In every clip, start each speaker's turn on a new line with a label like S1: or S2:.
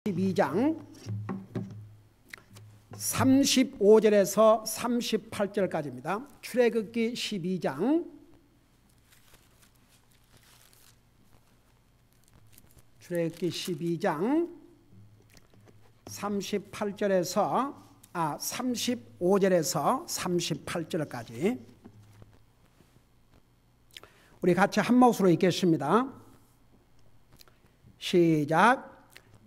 S1: 12장 35절에서 38절까지입니다. 출애굽기 12장 35절에서 38절까지 우리 같이 한 목소리로 읽겠습니다. 시작.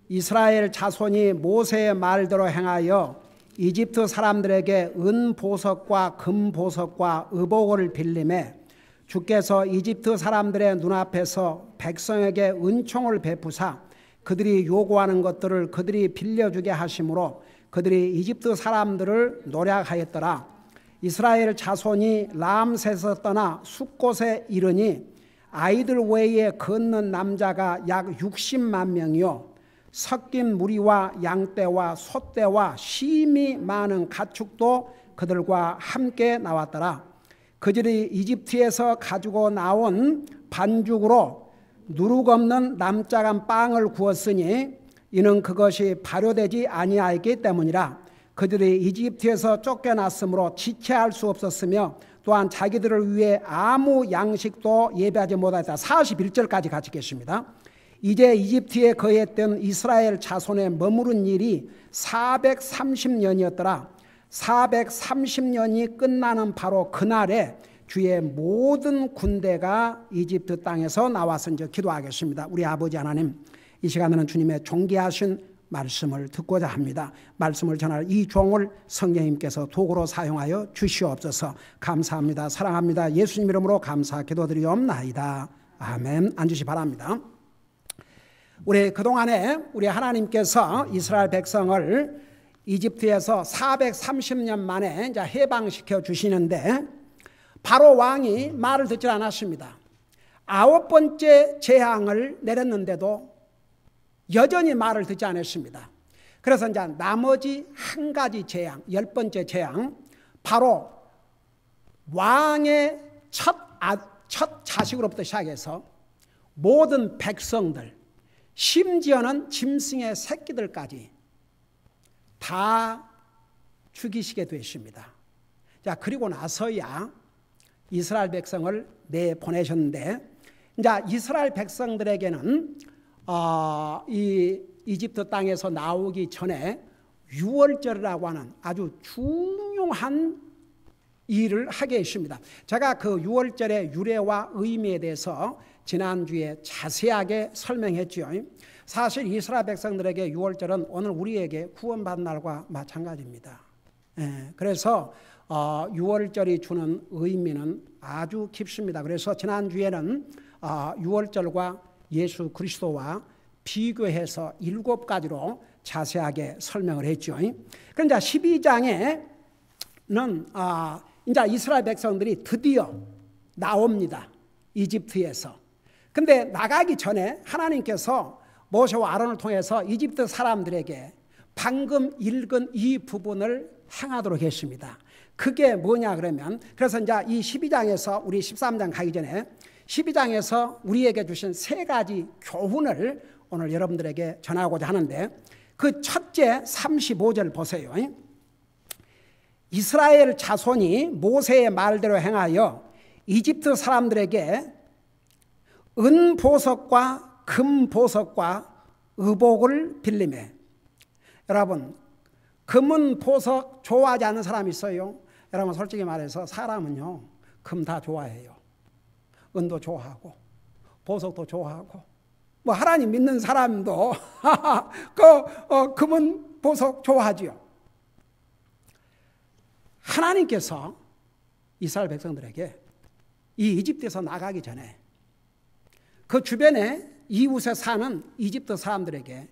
S1: 이스라엘 자손이 모세의 말대로 행하여 이집트 사람들에게 은보석과 금보석과 의복을 빌리매 주께서 이집트 사람들의 눈앞에서 백성에게 은총을 베푸사 그들이 요구하는 것들을 그들이 빌려주게 하심으로 그들이 이집트 사람들을 노략하였더라. 이스라엘 자손이 람셋에서 떠나 숫곳에 이르니 아이들 외에 걷는 남자가 약 60만 명이요 섞인 무리와 양떼와 소떼와 심이 많은 가축도 그들과 함께 나왔더라. 그들이 이집트에서 가지고 나온 반죽으로 누룩 없는 남작한 빵을 구웠으니 이는 그것이 발효되지 아니하였기 때문이라. 그들이 이집트에서 쫓겨났으므로 지체할 수 없었으며 또한 자기들을 위해 아무 양식도 예배하지 못하였다. 41절까지 같이 읽겠습니다. 이제 이집트에 거했던 이스라엘 자손에 머무른 일이 430년이었더라. 430년이 끝나는 바로 그날에 주의 모든 군대가 이집트 땅에서 나왔은즉 기도하겠습니다. 우리 아버지 하나님, 이 시간에는 주님의 존귀하신 말씀을 듣고자 합니다. 말씀을 전할 이 종을 성령님께서 도구로 사용하여 주시옵소서. 감사합니다. 사랑합니다. 예수님 이름으로 감사 기도드리옵나이다. 아멘. 앉으시 바랍니다. 우리 그동안에 우리 하나님께서 이스라엘 백성을 이집트에서 430년 만에 이제 해방시켜 주시는데 바로 왕이 말을 듣지 않았습니다. 9번째 재앙을 내렸는데도 여전히 말을 듣지 않았습니다. 그래서 이제 나머지 한 가지 재앙, 10번째 재앙, 바로 왕의 첫 자식으로부터 시작해서 모든 백성들, 심지어는 짐승의 새끼들까지 다 죽이시게 되십니다. 자, 그리고 나서야 이스라엘 백성을 내보내셨는데, 이제 이스라엘 백성들에게는 이 이집트 땅에서 나오기 전에 유월절이라고 하는 아주 중요한 일을 하게 했습니다. 제가 그 유월절의 유래와 의미에 대해서 지난주에 자세하게 설명했죠. 사실 이스라엘 백성들에게 유월절은 오늘 우리에게 구원받은 날과 마찬가지입니다. 그래서 유월절이 주는 의미는 아주 깊습니다. 그래서 지난주에는 유월절과 예수 그리스도와 비교해서 7가지로 자세하게 설명을 했죠. 그런데 12장에는 이제 이스라엘 백성들이 드디어 나옵니다. 이집트에서. 근데 나가기 전에 하나님께서 모세와 아론을 통해서 이집트 사람들에게 방금 읽은 이 부분을 행하도록 했습니다. 그게 뭐냐 그러면, 그래서 이제 이 12장에서 우리 13장 가기 전에 12장에서 우리에게 주신 3가지 교훈을 오늘 여러분들에게 전하고자 하는데, 그 첫째 35절 보세요. 이스라엘 자손이 모세의 말대로 행하여 이집트 사람들에게 은보석과 금보석과 의복을 빌리매. 여러분, 금은 보석 좋아하지 않는 사람이 있어요? 여러분, 솔직히 말해서 사람은요, 금 다 좋아해요. 은도 좋아하고 보석도 좋아하고, 뭐 하나님 믿는 사람도 금은 보석 좋아하지요. 하나님께서 이스라엘 백성들에게 이 이집트에서 나가기 전에 그 주변에 이웃에 사는 이집트 사람들에게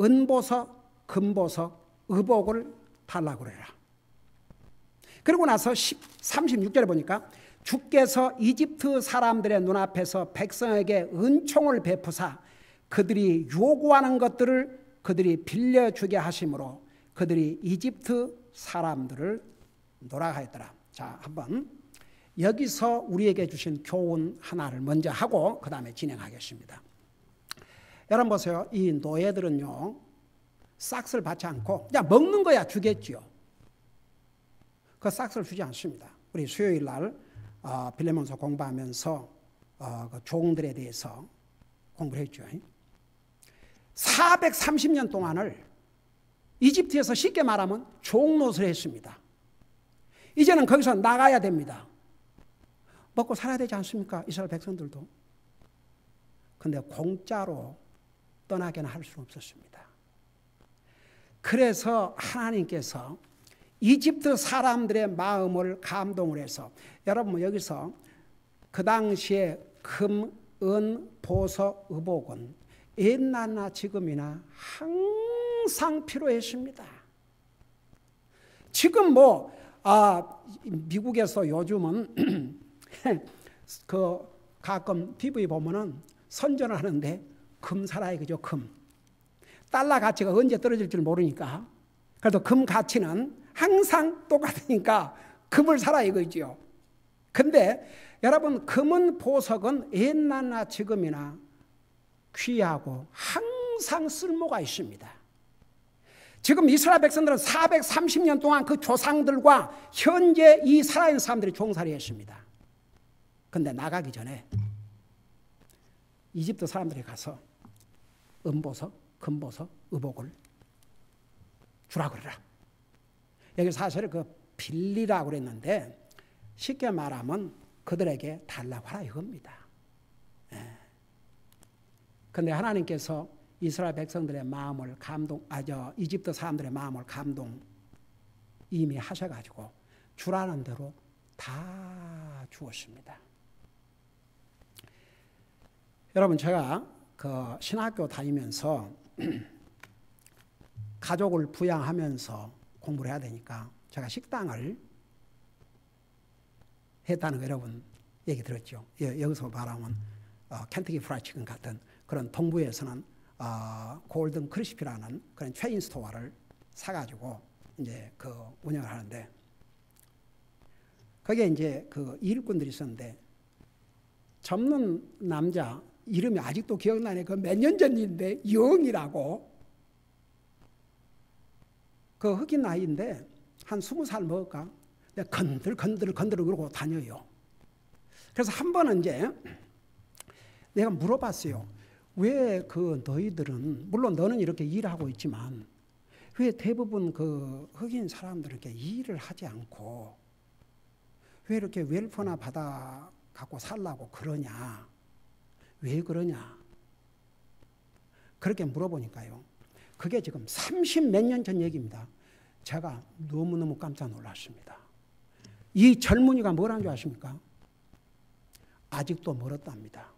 S1: 은보석, 금보석, 의복을 달라고 그래라. 그리고 나서 36절에 보니까 주께서 이집트 사람들의 눈앞에서 백성에게 은총을 베푸사 그들이 요구하는 것들을 그들이 빌려주게 하심으로 그들이 이집트 사람들을 노략하였더라. 자, 한번 여기서 우리에게 주신 교훈 하나를 먼저 하고 그 다음에 진행하겠습니다. 여러분 보세요. 이 노예들은요, 싹스를 받지 않고 그냥 먹는 거야 주겠지요. 그 싹스를 주지 않습니다. 우리 수요일 날 빌레몬서 공부하면서 그 종들에 대해서 공부를 했죠. 430년 동안을 이집트에서 쉽게 말하면 종노릇을 했습니다. 이제는 거기서 나가야 됩니다. 먹고 살아야 되지 않습니까? 이스라엘 백성들도. 근데 공짜로 떠나게는 할 수는 없었습니다. 그래서 하나님께서 이집트 사람들의 마음을 감동을 해서, 여러분 여기서 그 당시에 금, 은, 보석, 의복은 옛날나 지금이나 항상 필요했습니다. 지금 미국에서 요즘은 그 가끔 TV 보면은 선전을 하는데 금 사라 이거죠. 금. 달러 가치가 언제 떨어질 줄 모르니까. 그래도 금 가치는 항상 똑같으니까 금을 사라 이거죠. 근데 여러분 금은 보석은 옛날나 지금이나 귀하고 항상 쓸모가 있습니다. 지금 이스라엘 백성들은 430년 동안 그 조상들과 현재 이 살아있는 사람들이 종살이 했습니다. 근데 나가기 전에 이집트 사람들이 가서 은보석, 금보석, 의복을 주라 그러라. 여기 사실 그 빌리라고 그랬는데 쉽게 말하면 그들에게 달라고 하라 이겁니다. 그런데 하나님께서 이스라엘 백성들의 마음을 이집트 사람들의 마음을 감동 이미 하셔가지고 주라는 대로 다 주었습니다. 여러분 제가 그 신학교 다니면서 가족을 부양하면서 공부를 해야 되니까 제가 식당을 했다는 거 여러분 얘기 들었죠. 여기서 말하면 켄터키 프라이드 치킨 같은 그런 동부에서는 골든 크리스피라는 그런 체인 스토어를 사가지고 이제 그 운영을 하는데 거기에 이제 그 일꾼들이 있었는데 젊은 남자 이름이 아직도 기억나네. 그 몇 년 전 일인데 영이라고 그 흑인 나이인데 한 20살 먹을까? 건들 그러고 다녀요. 그래서 한 번은 이제 내가 물어봤어요. 왜 그 너희들은 물론 너는 이렇게 일하고 있지만 왜 대부분 그 흑인 사람들은 이렇게 일을 하지 않고 왜 이렇게 웰퍼나 받아 갖고 살라고 그러냐? 왜 그러냐? 그렇게 물어보니까요. 그게 지금 30 몇 년 전 얘기입니다. 제가 너무너무 깜짝 놀랐습니다. 이 젊은이가 뭐라는 줄 아십니까? 아직도 멀었답니다.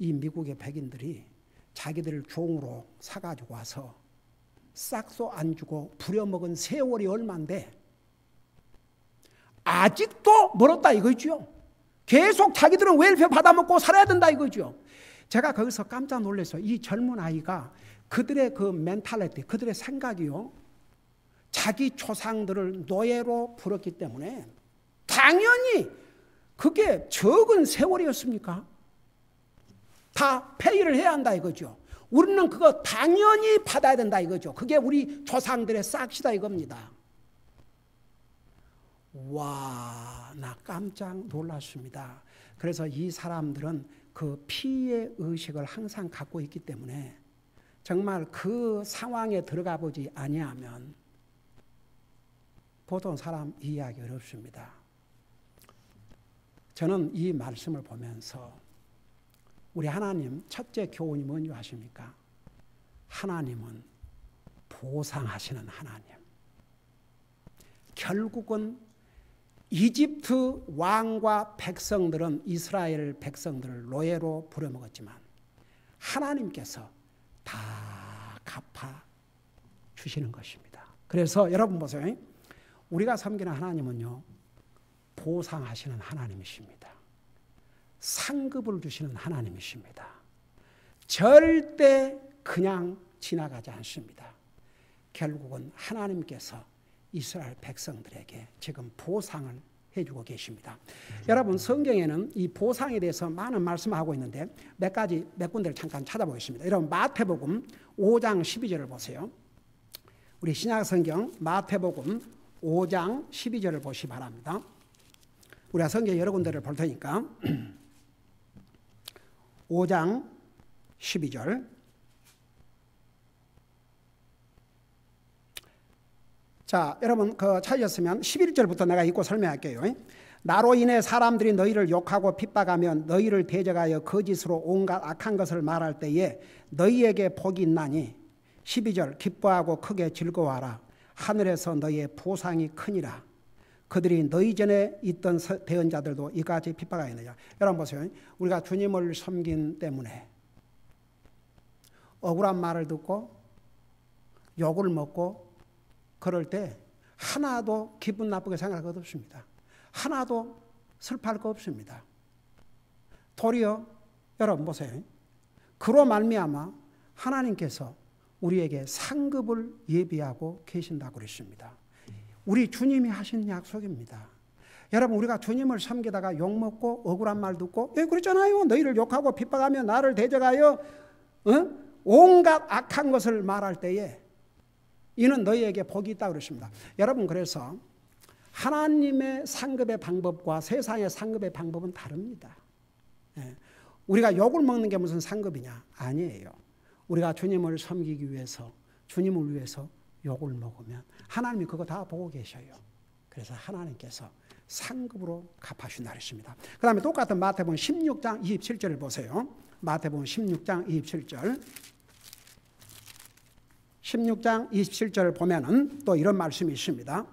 S1: 이 미국의 백인들이 자기들을 종으로 사가지고 와서 싹도 안 주고 부려먹은 세월이 얼만데 아직도 멀었다 이거죠. 계속 자기들은 웰페어 받아먹고 살아야 된다 이거죠. 제가 거기서 깜짝 놀랐어요. 이 젊은 아이가 그들의 그 멘탈리티, 그들의 생각이요. 자기 조상들을 노예로 풀었기 때문에 당연히 그게 적은 세월이었습니까? 다 페이를 해야 한다 이거죠. 우리는 그거 당연히 받아야 된다 이거죠. 그게 우리 조상들의 싹시다 이겁니다. 와, 나 깜짝 놀랐습니다. 그래서 이 사람들은 그 피의 의식을 항상 갖고 있기 때문에 정말 그 상황에 들어가 보지 아니하면 보통 사람 이해하기 어렵습니다. 저는 이 말씀을 보면서 우리 하나님 첫째 교훈이 뭔지 아십니까? 하나님은 보상하시는 하나님. 결국은 이집트 왕과 백성들은 이스라엘 백성들을 노예로 부려먹었지만 하나님께서 다 갚아 주시는 것입니다. 그래서 여러분 보세요. 우리가 섬기는 하나님은요, 보상하시는 하나님이십니다. 상급을 주시는 하나님이십니다. 절대 그냥 지나가지 않습니다. 결국은 하나님께서 이스라엘 백성들에게 지금 보상을 해주고 계십니다. 여러분 성경에는 이 보상에 대해서 많은 말씀을 하고 있는데 몇 군데를 잠깐 찾아보겠습니다. 여러분 마태복음 5장 12절을 보세요. 우리 신약성경 마태복음 5장 12절을 보시기 바랍니다. 우리가 성경 여러 군데를 볼 테니까 5장 12절. 자, 여러분 찾으셨으면 11절부터 내가 읽고 설명할게요. 나로 인해 사람들이 너희를 욕하고 핍박하며 너희를 대적하여 거짓으로 온갖 악한 것을 말할 때에 너희에게 복이 있나니 12절 기뻐하고 크게 즐거워하라. 하늘에서 너희의 보상이 크니라. 그들이 너희 전에 있던 대언자들도 이같이 핍박하였느니라. 여러분 보세요. 우리가 주님을 섬긴 때문에 억울한 말을 듣고 욕을 먹고 그럴 때 하나도 기분 나쁘게 생각할 것 없습니다. 하나도 슬퍼할 것 없습니다. 도리어 여러분 보세요. 그로 말미암아 하나님께서 우리에게 상급을 예비하고 계신다고 그랬습니다. 우리 주님이 하신 약속입니다. 여러분 우리가 주님을 섬기다가 욕먹고 억울한 말 듣고 그랬잖아요. 너희를 욕하고 핍박하며 나를 대적하여 온갖 악한 것을 말할 때에 이는 너희에게 복이 있다고 그랬습니다. 여러분 그래서 하나님의 상급의 방법과 세상의 상급의 방법은 다릅니다. 우리가 욕을 먹는 게 무슨 상급이냐? 아니에요. 우리가 주님을 섬기기 위해서 주님을 위해서 욕을 먹으면 하나님이 그거 다 보고 계셔요. 그래서 하나님께서 상급으로 갚아주신다 그랬습니다. 그 다음에 똑같은 마태복음 16장 27절을 보세요. 마태복음 16장 27절 16장 27절을 보면은 또 이런 말씀이 있습니다.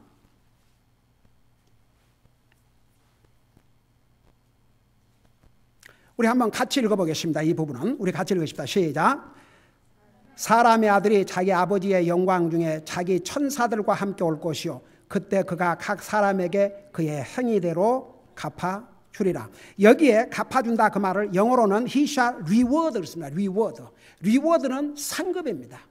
S1: 우리 한번 같이 읽어보겠습니다. 이 부분은 우리 같이 읽으십시다. 시작. 사람의 아들이 자기 아버지의 영광 중에 자기 천사들과 함께 올 것이요 그때 그가 각 사람에게 그의 행위대로 갚아주리라. 여기에 갚아준다 그 말을 영어로는 he shall reward를 씁니다. reward는 상급입니다.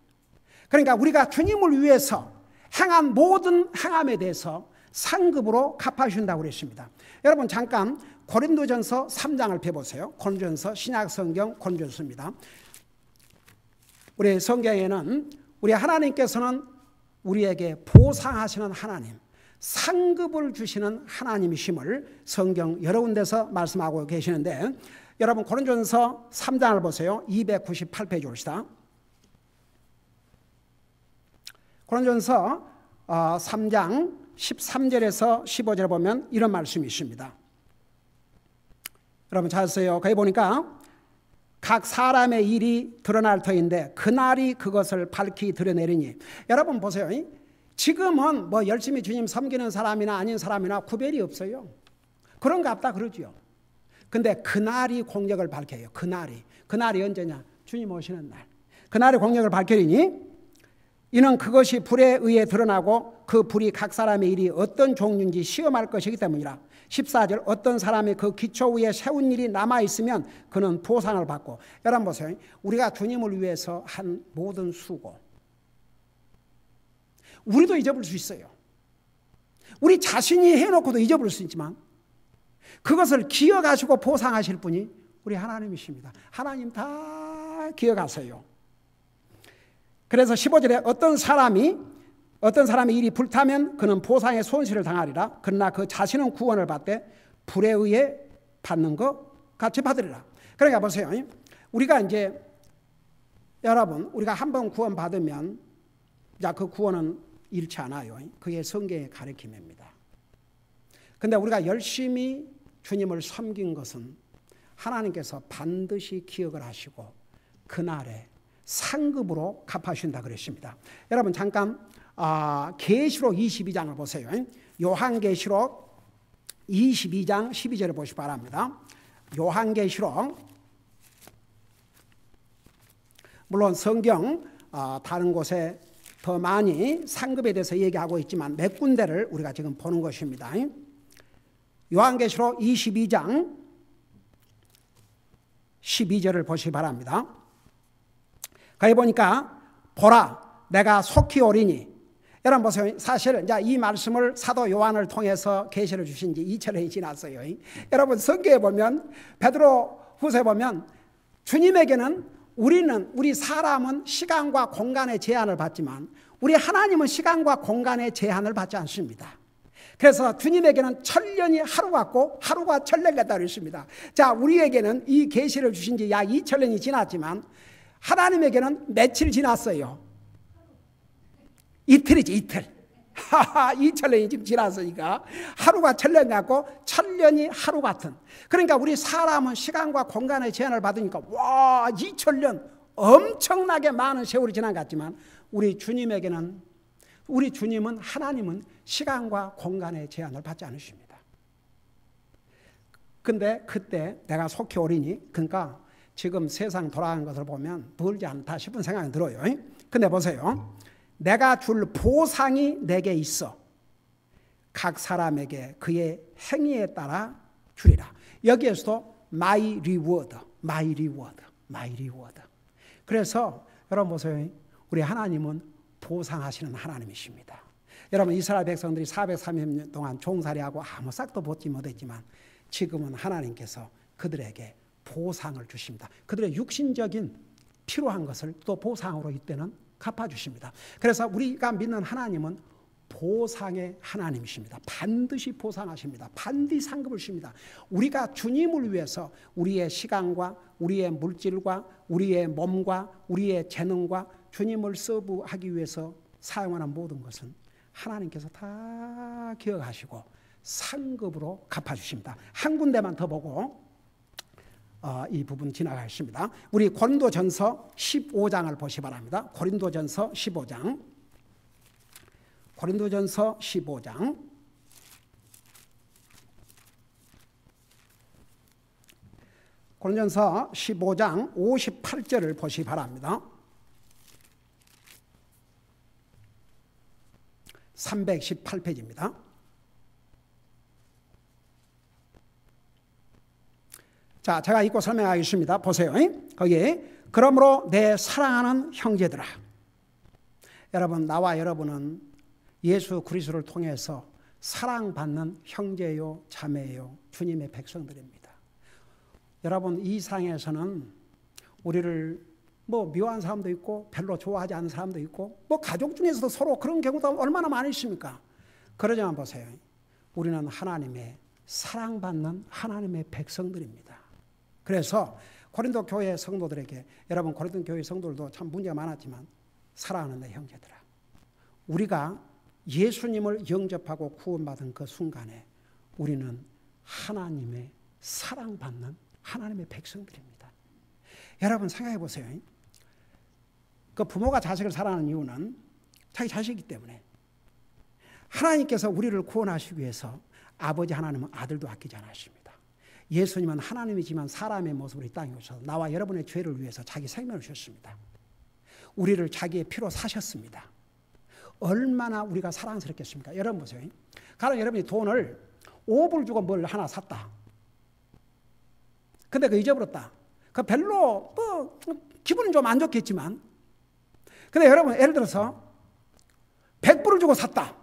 S1: 그러니까 우리가 주님을 위해서 행한 모든 행함에 대해서 상급으로 갚아주신다고 그랬습니다. 여러분 잠깐 고린도전서 3장을 펴보세요. 고린도전서 신약성경 고린도전서입니다. 우리 성경에는 우리 하나님께서는 우리에게 보상하시는 하나님, 상급을 주시는 하나님이심을 성경 여러 군데서 말씀하고 계시는데 여러분 고린도전서 3장을 보세요. 298페이지 봅시다. 고린도전서 3장 13절에서 15절에 보면 이런 말씀이 있습니다. 여러분 찾았어요? 거기 보니까 각 사람의 일이 드러날 터인데 그날이 그것을 밝히 드러내리니. 여러분 보세요. 지금은 뭐 열심히 주님 섬기는 사람이나 아닌 사람이나 구별이 없어요. 그런가 보다 그러죠. 근데 그날이 공력을 밝혀요. 그날이 언제냐? 주님 오시는 날. 그날이 공력을 밝히리니 이는 그것이 불에 의해 드러나고 그 불이 각 사람의 일이 어떤 종류인지 시험할 것이기 때문이라. 14절 어떤 사람이 그 기초 위에 세운 일이 남아있으면 그는 보상을 받고. 여러분 보세요. 우리가 주님을 위해서 한 모든 수고 우리도 잊어버릴 수 있어요. 우리 자신이 해놓고도 잊어버릴 수 있지만 그것을 기억하시고 보상하실 분이 우리 하나님이십니다. 하나님 다 기억하세요. 그래서 15절에 어떤 사람의 일이 불타면 그는 보상의 손실을 당하리라. 그러나 그 자신은 구원을 받되 불에 의해 받는 것 같이 받으리라. 그러니까 보세요. 우리가 이제 여러분 우리가 한번 구원 받으면 그 구원은 잃지 않아요. 그게 성경의 가르침입니다. 근데 우리가 열심히 주님을 섬긴 것은 하나님께서 반드시 기억을 하시고 그날에 상급으로 갚아주신다 그랬습니다. 여러분 잠깐 계시록 22장을 보세요. 요한계시록 22장 12절을 보시기 바랍니다. 요한계시록 물론 성경 다른 곳에 더 많이 상급에 대해서 얘기하고 있지만 몇 군데를 우리가 지금 보는 것입니다. 요한계시록 22장 12절을 보시기 바랍니다. 거기 보니까 보라 내가 속히 오리니. 여러분 보세요. 사실 이제 이 말씀을 사도 요한을 통해서 계시를 주신 지 2000년이 지났어요. 여러분 성경에 보면 베드로 후서에 보면 주님에게는 우리 사람은 시간과 공간의 제한을 받지만 우리 하나님은 시간과 공간의 제한을 받지 않습니다. 그래서 주님에게는 천년이 하루 같고 하루가 천년 같다고 했습니다. 자, 우리에게는 이 계시를 주신 지 약 2000년이 지났지만 하나님에게는 며칠 지났어요? 이틀이지, 이틀. 2000년이 지금 지났으니까 하루가 천년 같고 천년이 하루 같은. 그러니까 우리 사람은 시간과 공간의 제한을 받으니까 와, 2000년 엄청나게 많은 세월이 지난 것 같지만 우리 주님은 하나님은 시간과 공간의 제한을 받지 않으십니다. 근데 그때 내가 속히 오리니, 그러니까 지금 세상 돌아가는 것을 보면 멀지 않다 싶은 생각이 들어요. 근데 보세요. 내가 줄 보상이 내게 있어. 각 사람에게 그의 행위에 따라 주리라. 여기에서도 my reward. 그래서 여러분 보세요. 우리 하나님은 보상하시는 하나님이십니다. 여러분 이스라엘 백성들이 430년 동안 종살이하고 아무 싹도 벗지 못했지만 지금은 하나님께서 그들에게 보상을 주십니다. 그들의 육신적인 필요한 것을 또 보상으로 이때는 갚아주십니다. 그래서 우리가 믿는 하나님은 보상의 하나님이십니다. 반드시 보상하십니다. 반드시 상급을 주십니다. 우리가 주님을 위해서 우리의 시간과 우리의 물질과 우리의 몸과 우리의 재능과 주님을 서브하기 위해서 사용하는 모든 것은 하나님께서 다 기억하시고 상급으로 갚아주십니다. 한 군데만 더 보고 이 부분 지나가겠습니다. 우리 고린도전서 15장을 보시 바랍니다. 고린도전서 15장. 고린도전서 15장. 고린도전서 15장 58절을 보시 바랍니다. 318페이지입니다. 자, 제가 읽고 설명하겠습니다. 보세요. 거기에 그러므로 내 사랑하는 형제들아. 여러분, 나와 여러분은 예수 그리스도를 통해서 사랑받는 형제요 자매요 주님의 백성들입니다. 여러분, 이 세상에서는 우리를 미워하는 사람도 있고 별로 좋아하지 않는 사람도 있고 가족 중에서도 서로 그런 경우도 얼마나 많이 있습니까? 그러지만 보세요. 우리는 하나님의 사랑받는 하나님의 백성들입니다. 그래서 고린도 교회 성도들에게, 여러분 고린도 교회 성도들도 참 문제가 많았지만 사랑하는 내 형제들아, 우리가 예수님을 영접하고 구원받은 그 순간에 우리는 하나님의 사랑받는 하나님의 백성들입니다. 여러분 생각해 보세요. 그 부모가 자식을 사랑하는 이유는 자기 자식이기 때문에. 하나님께서 우리를 구원하시기 위해서 아버지 하나님은 아들도 아끼지 않으십니다. 예수님은 하나님이지만 사람의 모습으로 이 땅에 오셔서 나와 여러분의 죄를 위해서 자기 생명을 주셨습니다. 우리를 자기의 피로 사셨습니다. 얼마나 우리가 사랑스럽겠습니까? 여러분 보세요. 가령 여러분이 돈을 5불 주고 뭘 하나 샀다. 근데 그 잊어버렸다. 그 별로 기분은 좀 안 좋겠지만, 근데 여러분 예를 들어서 100불을 주고 샀다.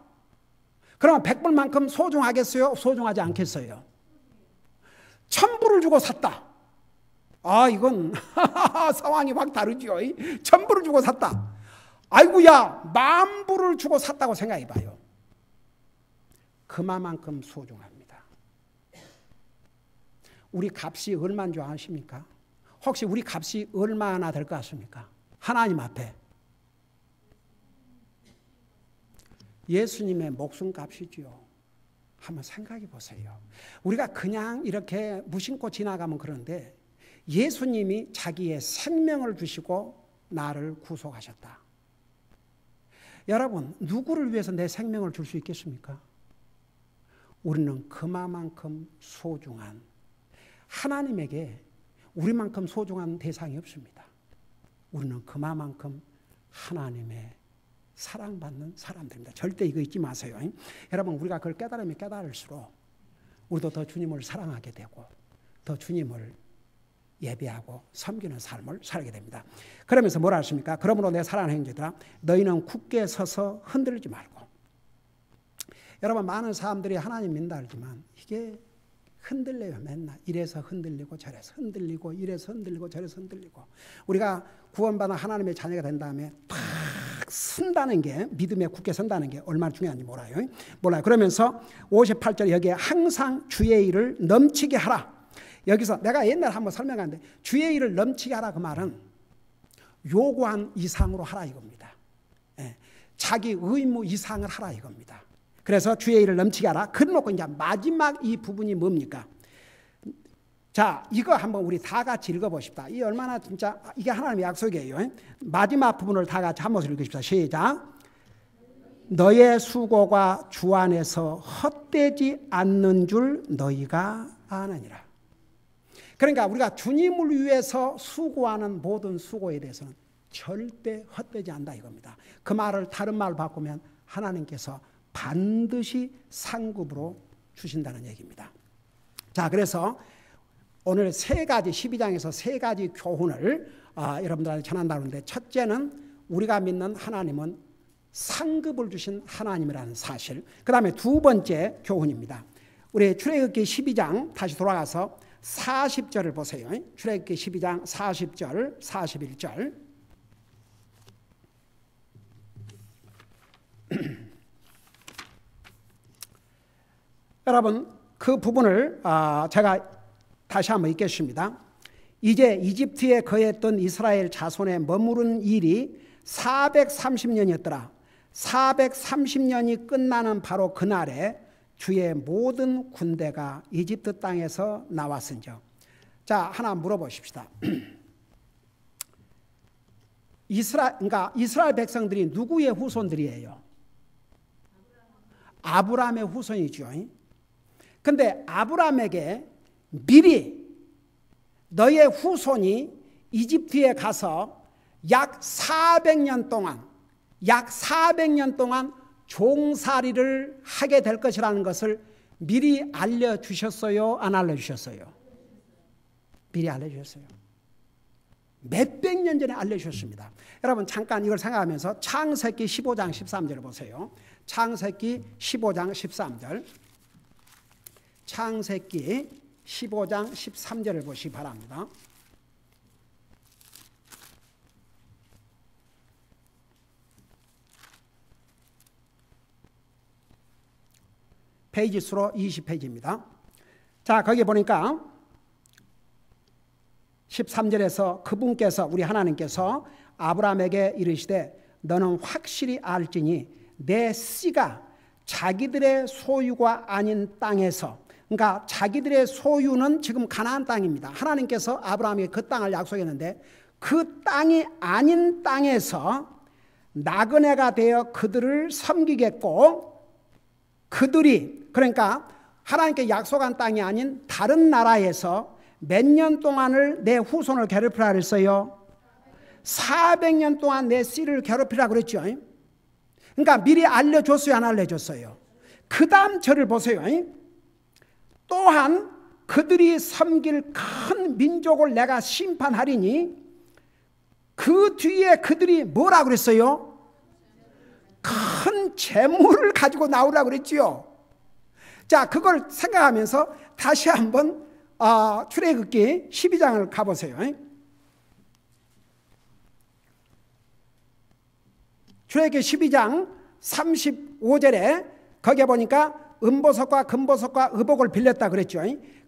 S1: 그러면 100불만큼 소중하겠어요? 소중하지 않겠어요? 1000불을 주고 샀다. 이건 상황이 확 다르죠. 1000불을 주고 샀다. 아이고야, 10,000불을 주고 샀다고 생각해 봐요. 그만큼 소중합니다. 우리 값이 얼마인 줄 아십니까? 혹시 우리 값이 얼마나 될 것 같습니까? 하나님 앞에 예수님의 목숨값이지요. 한번 생각해 보세요. 우리가 그냥 이렇게 무심코 지나가면 그런데 예수님이 자기의 생명을 주시고 나를 구속하셨다. 여러분, 누구를 위해서 내 생명을 줄 수 있겠습니까? 우리는 그만큼 소중한, 하나님에게 우리만큼 소중한 대상이 없습니다. 우리는 그만큼 하나님의 사랑받는 사람들입니다. 절대 이거 잊지 마세요. 여러분, 우리가 그걸 깨달으면 깨달을수록 우리도 더 주님을 사랑하게 되고 더 주님을 예배하고 섬기는 삶을 살게 됩니다. 그러면서 뭐라 하십니까? 그러므로 내 사랑하는 형제들아, 너희는 굳게 서서 흔들리지 말고. 여러분, 많은 사람들이 하나님 믿는다 하지만 이게 흔들려요. 맨날 이래서 흔들리고 저래서 흔들리고 이래서 흔들리고 저래서 흔들리고. 우리가 구원받아 하나님의 자녀가 된 다음에 탁 선다는 게, 믿음에 굳게 선다는 게 얼마나 중요한지 몰라요. 그러면서 58절 여기에 항상 주의 일을 넘치게 하라. 여기서 내가 옛날에 한번 설명하는데 주의 일을 넘치게 하라 그 말은 요구한 이상으로 하라 이겁니다. 예, 자기 의무 이상을 하라 이겁니다. 그래서 주의 일을 넘치게 하라. 그래놓고 이제 마지막 이 부분이 뭡니까? 자, 이거 한번 우리 다 같이 읽어보십시다. 이 얼마나 진짜 이게 하나님의 약속이에요. 마지막 부분을 다 같이 한 번씩 읽으십시다. 시작. 너의 수고가 주 안에서 헛되지 않는 줄 너희가 아느니라. 그러니까 우리가 주님을 위해서 수고하는 모든 수고에 대해서는 절대 헛되지 않는다 이겁니다. 그 말을 다른 말로 바꾸면 하나님께서 반드시 상급으로 주신다는 얘기입니다. 자, 그래서 오늘 12장에서 3가지 교훈을 여러분들한테 전한다는데, 첫째는 우리가 믿는 하나님은 상급을 주신 하나님이라는 사실. 그 다음에 두 번째 교훈입니다. 우리 출애굽기 12장 다시 돌아가서 40절을 보세요. 출애굽기 12장 40절, 41절. 여러분, 그 부분을 제가 다시 한번 읽겠습니다. 이제 이집트에 거했던 이스라엘 자손에 머무른 일이 430년이었더라. 430년이 끝나는 바로 그날에 주의 모든 군대가 이집트 땅에서 나왔은즉. 자, 하나 물어보십시다. 그러니까 이스라엘 백성들이 누구의 후손들이에요? 아브라함의 후손이죠. 근데 아브라함에게 미리 너의 후손이 이집트에 가서 약 400년 동안 종살이를 하게 될 것이라는 것을 미리 알려주셨어요? 안 알려주셨어요? 미리 알려주셨어요. 몇백 년 전에 알려주셨습니다. 여러분 잠깐 이걸 생각하면서 창세기 15장 13절을 보세요. 창세기 15장 13절. 창세기 15장 13절을 보시기 바랍니다. 페이지 수로 20페이지입니다. 자, 거기 보니까 13절에서 그분께서, 우리 하나님께서 아브라함에게 이르시되 너는 확실히 알지니 내 씨가 자기들의 소유가 아닌 땅에서, 그러니까 자기들의 소유는 지금 가나안 땅입니다. 하나님께서 아브라함에게 그 땅을 약속했는데 그 땅이 아닌 땅에서 나그네가 되어 그들을 섬기겠고, 그들이, 그러니까 하나님께 약속한 땅이 아닌 다른 나라에서 몇 년 동안을 내 후손을 괴롭히라 그랬어요? 400년 동안 내 씨를 괴롭히라 그랬죠. 그러니까 미리 알려줬어요, 안 알려줬어요? 그 다음 절을 보세요. 또한 그들이 섬길 큰 민족을 내가 심판하리니, 그 뒤에 그들이 뭐라 그랬어요? 큰 재물을 가지고 나오라고 그랬지요. 자, 그걸 생각하면서 다시 한번 출애굽기 12장을 가보세요. 출애굽기 12장 35절에 거기에 보니까 은보석과 금보석과 의복을 빌렸다 그랬죠.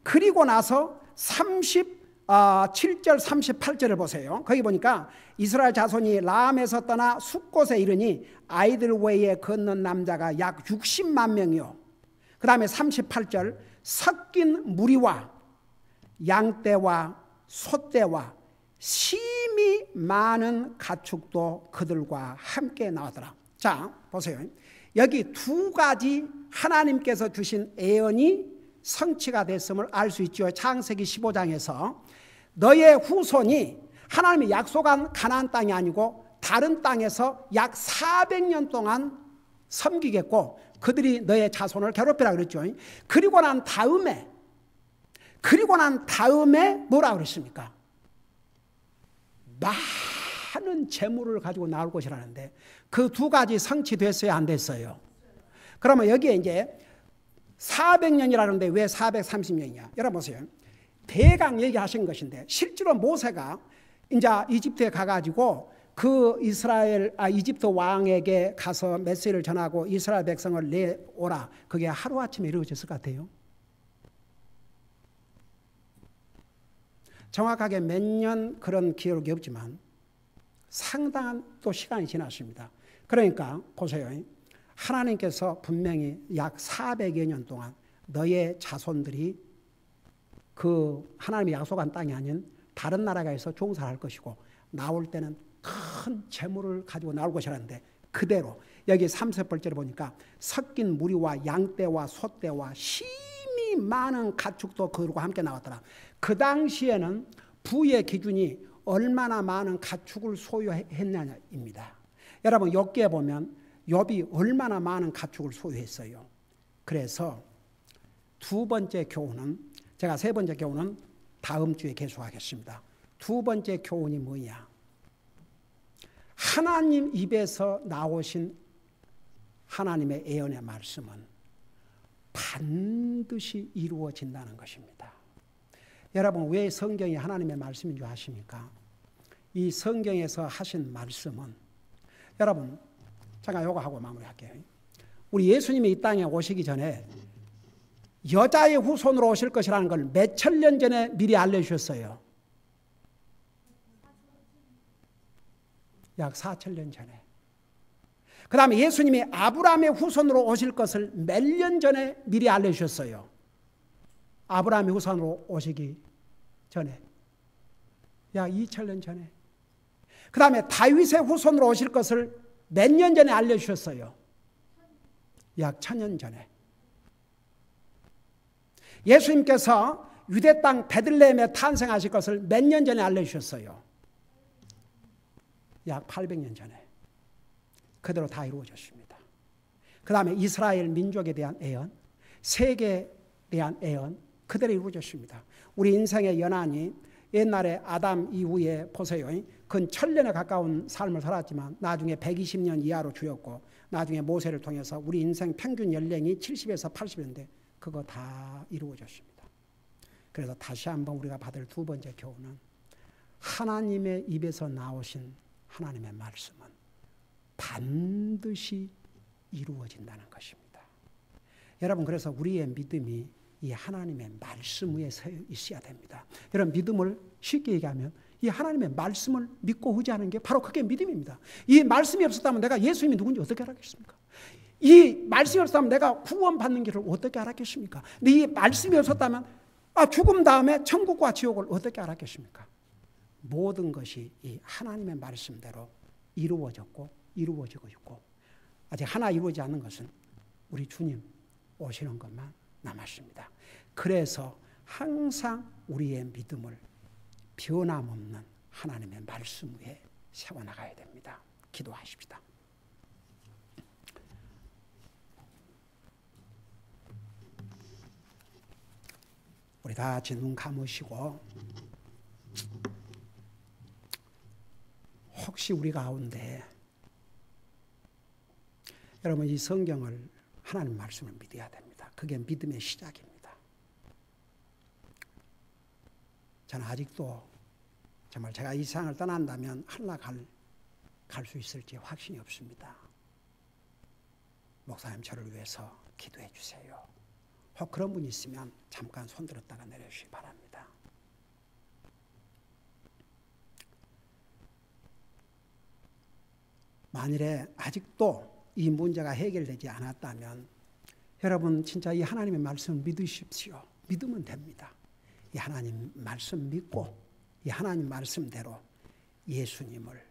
S1: 그리고 나서 37절 38절을 보세요. 거기 보니까 이스라엘 자손이 라암에서 떠나 숫곳에 이르니 아이들 외에 걷는 남자가 약 60만 명이요. 그 다음에 38절 섞인 무리와 양떼와 소떼와 심히 많은 가축도 그들과 함께 나오더라. 자, 보세요. 여기 두 가지 하나님께서 주신 예언이 성취가 됐음을 알 수 있죠. 창세기 15장에서 너의 후손이 하나님이 약속한 가나안 땅이 아니고 다른 땅에서 약 400년 동안 섬기겠고 그들이 너의 자손을 괴롭히라 그랬죠. 그리고 난 다음에 뭐라 그랬습니까? 많은 재물을 가지고 나올 것이라는데 그 두 가지 성취됐어요, 안 됐어요? 그러면 여기에 이제 400년이라는데 왜 430년이냐? 여러분 보세요. 대강 얘기하신 것인데 실제로 모세가 이제 이집트에 가가지고 그 이집트 왕에게 가서 메시지를 전하고 이스라엘 백성을 내오라. 그게 하루아침에 이루어졌을 것 같아요. 정확하게 몇 년 그런 기록이 없지만 상당한 또 시간이 지났습니다. 그러니까 보세요. 하나님께서 분명히 약 400여 년 동안 너의 자손들이 그 하나님의 약속한 땅이 아닌 다른 나라에서 종살할 것이고 나올 때는 큰 재물을 가지고 나올 것이라는데 그대로 여기 30벌절에 보니까 섞인 무리와 양떼와 소떼와 심히 많은 가축도 그들과 함께 나왔더라. 그 당시에는 부의 기준이 얼마나 많은 가축을 소유했냐입니다. 여러분 욥기에 보면 욥이 얼마나 많은 가축을 소유했어요. 그래서 두 번째 교훈은 제가 세 번째 교훈은 다음 주에 계속하겠습니다. 두 번째 교훈이 뭐냐? 하나님 입에서 나오신 하나님의 예언의 말씀은 반드시 이루어진다는 것입니다. 여러분 왜 성경이 하나님의 말씀인 줄 아십니까? 이 성경에서 하신 말씀은 여러분 잠깐 요거 하고 마무리할게요. 우리 예수님이 이 땅에 오시기 전에 여자의 후손으로 오실 것이라는 걸 몇 천 년 전에 미리 알려주셨어요. 약 4,000년 전에. 그 다음에 예수님이 아브라함의 후손으로 오실 것을 몇 년 전에 미리 알려주셨어요. 아브라함의 후손으로 오시기 전에. 약 2,000년 전에. 그 다음에 다윗의 후손으로 오실 것을 몇 년 전에 알려주셨어요. 약 1,000년 전에. 예수님께서 유대 땅 베들레헴에 탄생하실 것을 몇 년 전에 알려주셨어요. 약 800년 전에. 그대로 다 이루어졌습니다. 그 다음에 이스라엘 민족에 대한 예언, 세계에 대한 예언 그대로 이루어졌습니다. 우리 인생의 연한이 옛날에 아담 이후에 보세요. 근 1,000년에 가까운 삶을 살았지만 나중에 120년 이하로 줄였고 나중에 모세를 통해서 우리 인생 평균 연령이 70에서 80인데 그거 다 이루어졌습니다. 그래서 다시 한번 우리가 받을 두 번째 교훈은 하나님의 입에서 나오신 하나님의 말씀은 반드시 이루어진다는 것입니다. 여러분 그래서 우리의 믿음이 이 하나님의 말씀 위에 서 있어야 됩니다. 여러분 믿음을 쉽게 얘기하면 이 하나님의 말씀을 믿고 의지하는 게 바로 그게 믿음입니다. 이 말씀이 없었다면 내가 예수님이 누군지 어떻게 알았겠습니까? 이 말씀이 없었다면 내가 구원받는 길을 어떻게 알았겠습니까? 근데 이 말씀이 없었다면 죽음 다음에 천국과 지옥을 어떻게 알았겠습니까? 모든 것이 이 하나님의 말씀대로 이루어졌고 이루어지고 있고 아직 하나 이루어지지 않는 것은 우리 주님 오시는 것만 남았습니다. 그래서 항상 우리의 믿음을 변함없는 하나님의 말씀 위에 세워나가야 됩니다. 기도하십시다. 우리 다 같이 눈 감으시고 혹시 우리 가운데 여러분 이 성경을 하나님 말씀을 믿어야 됩니다. 그게 믿음의 시작입니다. 저는 아직도 정말 제가 이 세상을 떠난다면 하늘나라 갈 수 있을지 확신이 없습니다. 목사님 저를 위해서 기도해 주세요. 혹 그런 분이 있으면 잠깐 손 들었다가 내려주시기 바랍니다. 만일에 아직도 이 문제가 해결되지 않았다면 여러분 진짜 이 하나님의 말씀을 믿으십시오. 믿으면 됩니다. 이 하나님 말씀 믿고 이 하나님 말씀대로 예수님을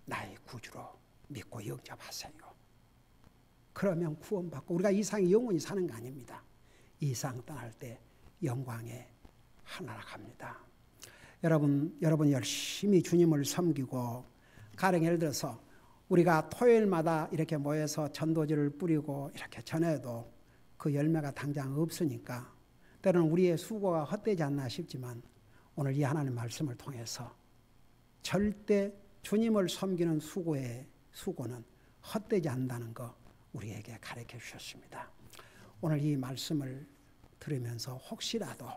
S1: 나의 구주로 믿고 영접하세요. 그러면 구원받고 우리가 이 세상에 영원히 사는 거 아닙니다. 이 세상 떠날 때 영광에 하나라 갑니다. 여러분 열심히 주님을 섬기고 가령 예를 들어서 우리가 토요일마다 이렇게 모여서 전도지를 뿌리고 이렇게 전해도 그 열매가 당장 없으니까 때로는 우리의 수고가 헛되지 않나 싶지만 오늘 이 하나님 말씀을 통해서 절대 주님을 섬기는 수고는 헛되지 않는다는 거 우리에게 가르쳐 주셨습니다. 오늘 이 말씀을 들으면서 혹시라도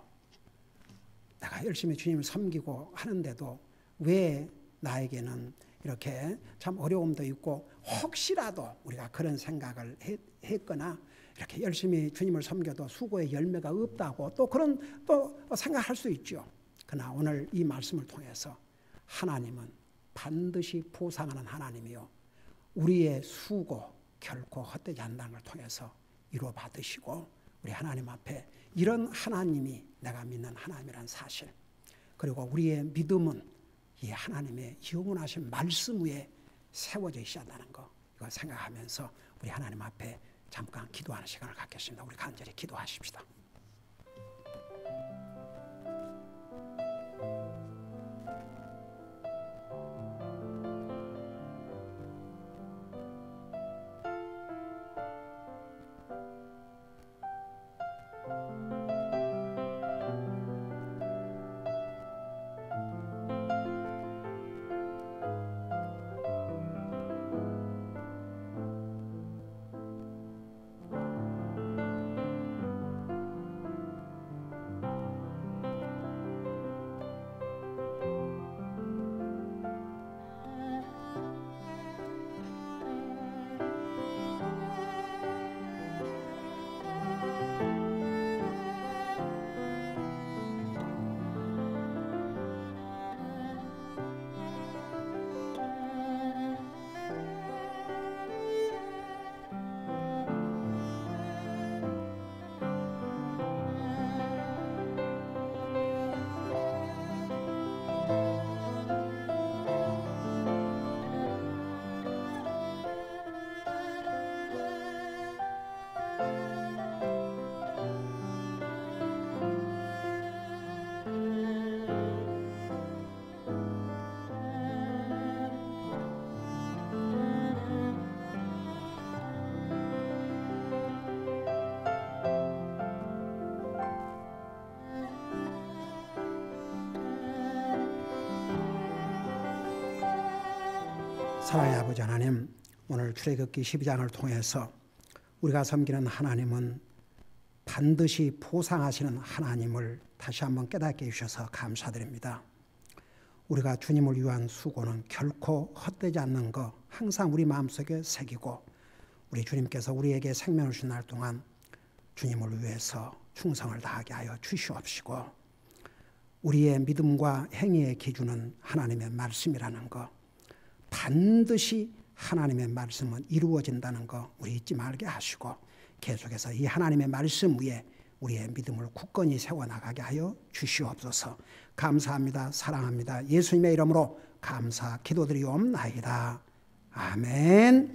S1: 내가 열심히 주님을 섬기고 하는데도 왜 나에게는 이렇게 참 어려움도 있고, 혹시라도 우리가 그런 생각을 했거나 이렇게 열심히 주님을 섬겨도 수고의 열매가 없다고 또 생각할 수 있죠. 그러나 오늘 이 말씀을 통해서 하나님은 반드시 보상하는 하나님이요, 우리의 수고 결코 헛되지 않는다는 걸 통해서 이루어 받으시고, 우리 하나님 앞에 이런 하나님이 내가 믿는 하나님이라는 사실, 그리고 우리의 믿음은 이 하나님의 영원하신 말씀 위에 세워져 있어야 한다는 거, 이거 생각하면서 우리 하나님 앞에 잠깐 기도하는 시간을 갖겠습니다. 우리 간절히 기도하십시다. 사랑의 아버지 하나님, 오늘 출애굽기 12장을 통해서 우리가 섬기는 하나님은 반드시 보상하시는 하나님을 다시 한번 깨닫게 해주셔서 감사드립니다. 우리가 주님을 위한 수고는 결코 헛되지 않는 것 항상 우리 마음속에 새기고, 우리 주님께서 우리에게 생명을 주신 날 동안 주님을 위해서 충성을 다하게 하여 주시옵시고, 우리의 믿음과 행위의 기준은 하나님의 말씀이라는 것, 반드시 하나님의 말씀은 이루어진다는 거 우리 잊지 말게 하시고, 계속해서 이 하나님의 말씀 위에 우리의 믿음을 굳건히 세워나가게 하여 주시옵소서. 감사합니다. 사랑합니다. 예수님의 이름으로 감사 기도드리옵나이다. 아멘.